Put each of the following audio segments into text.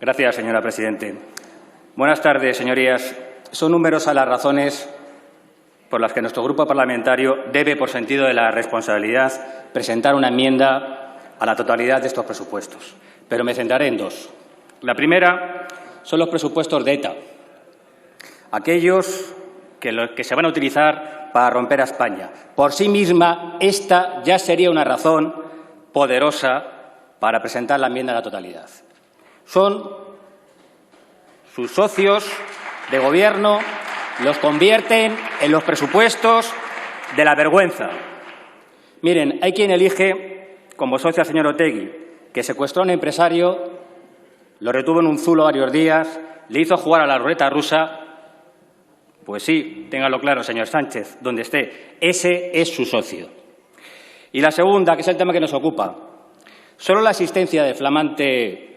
Gracias, señora presidenta. Buenas tardes, señorías. Son numerosas las razones por las que nuestro grupo parlamentario debe, por sentido de la responsabilidad, presentar una enmienda a la totalidad de estos presupuestos. Pero me centraré en dos. La primera son los presupuestos de ETA, aquellos que se van a utilizar para romper a España. Por sí misma, esta ya sería una razón poderosa para presentar la enmienda a la totalidad. Son sus socios de gobierno, los convierten en los presupuestos de la vergüenza. Miren, hay quien elige como socio al señor Otegi, que secuestró a un empresario, lo retuvo en un zulo varios días, le hizo jugar a la ruleta rusa. Pues sí, téngalo claro, señor Sánchez, donde esté, ese es su socio. Y la segunda, que es el tema que nos ocupa, solo la existencia del flamante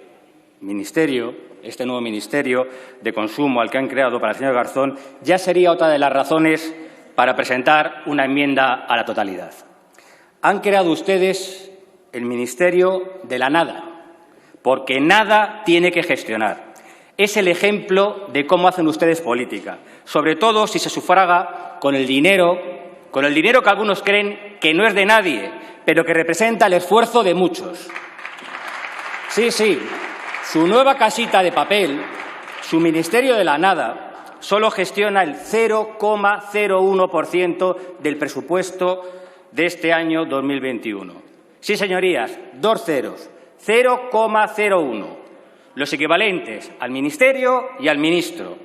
ministerio, este nuevo Ministerio de Consumo al que han creado para el señor Garzón, ya sería otra de las razones para presentar una enmienda a la totalidad. Han creado ustedes el Ministerio de la nada, porque nada tiene que gestionar. Es el ejemplo de cómo hacen ustedes política, sobre todo si se sufraga con el dinero que algunos creen que no es de nadie, pero que representa el esfuerzo de muchos. Sí, sí, su nueva casita de papel, su Ministerio de la Nada, solo gestiona el 0,01% del presupuesto de este año 2021. Sí, señorías, dos ceros, 0,01. Los equivalentes al Ministerio y al ministro.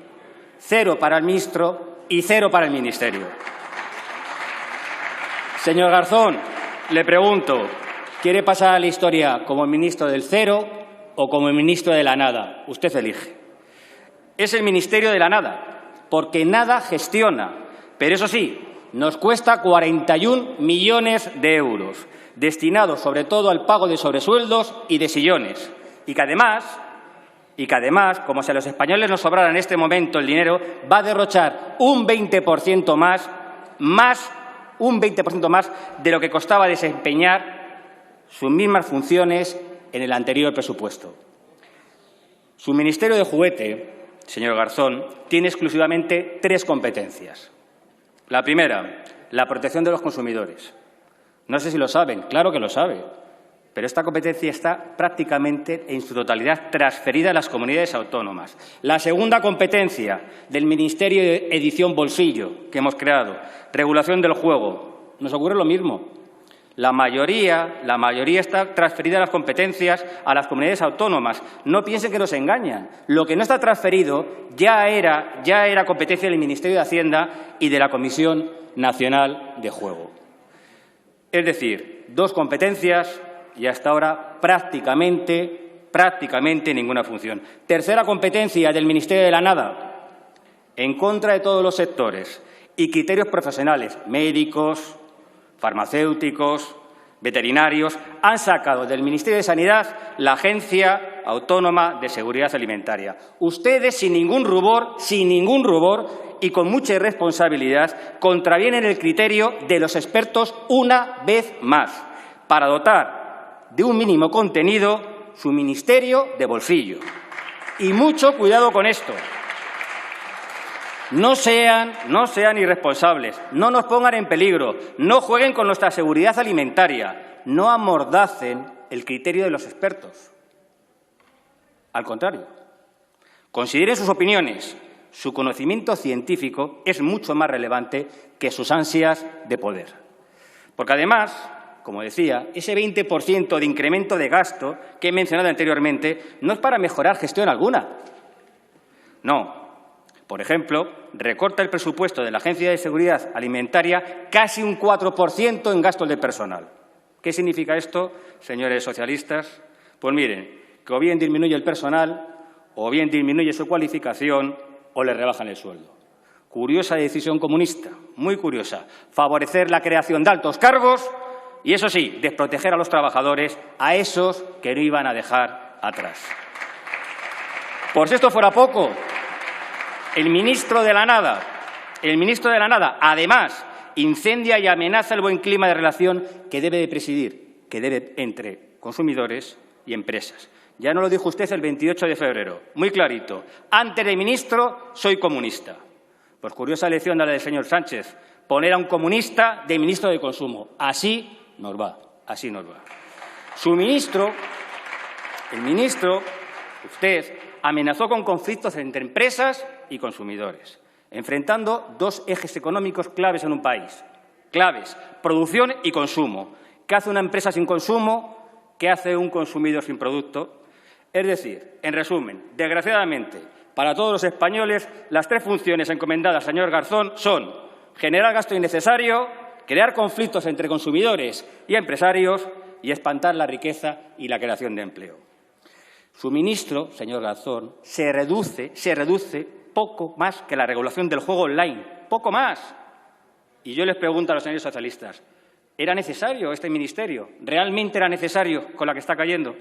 0 para el ministro y 0 para el Ministerio. Señor Garzón, le pregunto, ¿quiere pasar a la historia como el ministro del cero o como el ministro de la nada? Usted elige. Es el Ministerio de la Nada, porque nada gestiona. Pero eso sí, nos cuesta 41 millones de euros, destinados sobre todo al pago de sobresueldos y de sillones. Y que además, como si a los españoles nos sobrara en este momento el dinero, va a derrochar un 20% más de lo que costaba desempeñar sus mismas funciones en el anterior presupuesto. Su ministerio de juguete, señor Garzón, tiene exclusivamente 3 competencias. La primera, la protección de los consumidores. No sé si lo saben, claro que lo sabe. Pero esta competencia está prácticamente en su totalidad transferida a las comunidades autónomas. La segunda competencia del Ministerio de Edición Bolsillo que hemos creado, regulación del juego. Nos ocurre lo mismo. La mayoría está transferida a las competencias a las comunidades autónomas. No piensen que nos engañan. Lo que no está transferido ya era competencia del Ministerio de Hacienda y de la Comisión Nacional de Juego. Es decir, 2 competencias y hasta ahora prácticamente ninguna función. Tercera competencia del Ministerio de la Nada, en contra de todos los sectores y criterios profesionales, médicos, farmacéuticos, veterinarios, han sacado del Ministerio de Sanidad la Agencia Autónoma de Seguridad Alimentaria. Ustedes, sin ningún rubor y con mucha irresponsabilidad, contravienen el criterio de los expertos una vez más para dotar de un mínimo contenido su ministerio de bolsillo. Y mucho cuidado con esto. No sean irresponsables, no nos pongan en peligro, no jueguen con nuestra seguridad alimentaria, no amordacen el criterio de los expertos. Al contrario, consideren sus opiniones. Su conocimiento científico es mucho más relevante que sus ansias de poder. Porque además, como decía, ese 20% de incremento de gasto que he mencionado anteriormente no es para mejorar gestión alguna. No. Por ejemplo, recorta el presupuesto de la Agencia de Seguridad Alimentaria casi un 4% en gastos de personal. ¿Qué significa esto, señores socialistas? Pues miren, que o bien disminuye el personal, o bien disminuye su cualificación, o le rebajan el sueldo. Curiosa decisión comunista, muy curiosa. Favorecer la creación de altos cargos y, eso sí, desproteger a los trabajadores, a esos que no iban a dejar atrás. Por si esto fuera poco, el ministro de la Nada, además, incendia y amenaza el buen clima de relación que debe de presidir, entre consumidores y empresas. Ya no lo dijo usted el 28 de febrero, muy clarito. Antes de ministro, soy comunista. Pues curiosa lección de la del señor Sánchez, poner a un comunista de ministro de Consumo. Así nos va, así nos va. Su ministro, el ministro, usted, amenazó con conflictos entre empresas y consumidores, enfrentando dos ejes económicos claves en un país. Claves, producción y consumo. ¿Qué hace una empresa sin consumo? ¿Qué hace un consumidor sin producto? Es decir, en resumen, desgraciadamente, para todos los españoles, las tres funciones encomendadas al señor Garzón son generar gasto innecesario, crear conflictos entre consumidores y empresarios y espantar la riqueza y la creación de empleo. Su ministro, señor Garzón, se reduce poco más que la regulación del juego online, poco más. Y yo les pregunto a los señores socialistas, ¿era necesario este ministerio? ¿Realmente era necesario con la que está cayendo?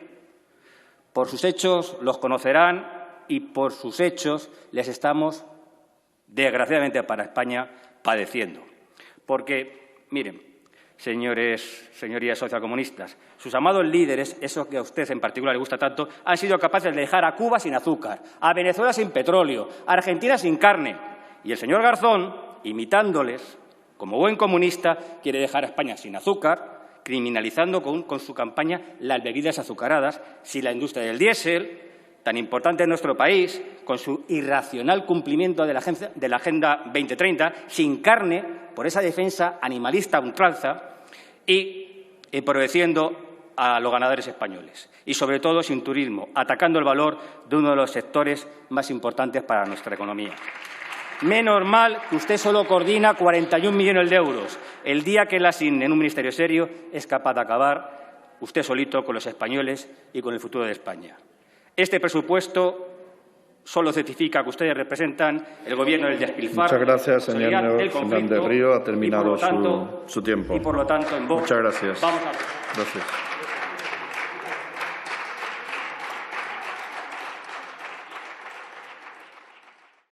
Por sus hechos los conocerán y por sus hechos les estamos, desgraciadamente para España, padeciendo. Porque, miren, señorías socialcomunistas, sus amados líderes, esos que a usted en particular le gusta tanto, han sido capaces de dejar a Cuba sin azúcar, a Venezuela sin petróleo, a Argentina sin carne. Y el señor Garzón, imitándoles, como buen comunista, quiere dejar a España sin azúcar, criminalizando con su campaña las bebidas azucaradas, si la industria del diésel, tan importante en nuestro país, con su irracional cumplimiento de la Agenda 2030, sin carne, por esa defensa animalista a ultranza, y empobreciendo a los ganadores españoles. Y, sobre todo, sin turismo, atacando el valor de uno de los sectores más importantes para nuestra economía. Menos mal que usted solo coordina 41 millones de euros. El día que la asigne en un ministerio serio es capaz de acabar usted solito con los españoles y con el futuro de España. Este presupuesto solo certifica que ustedes representan el Gobierno del despilfarro. Muchas gracias, señor Fernández Río. Ha terminado su tiempo. Y, por lo tanto, en voz, muchas gracias. Vamos a... Gracias.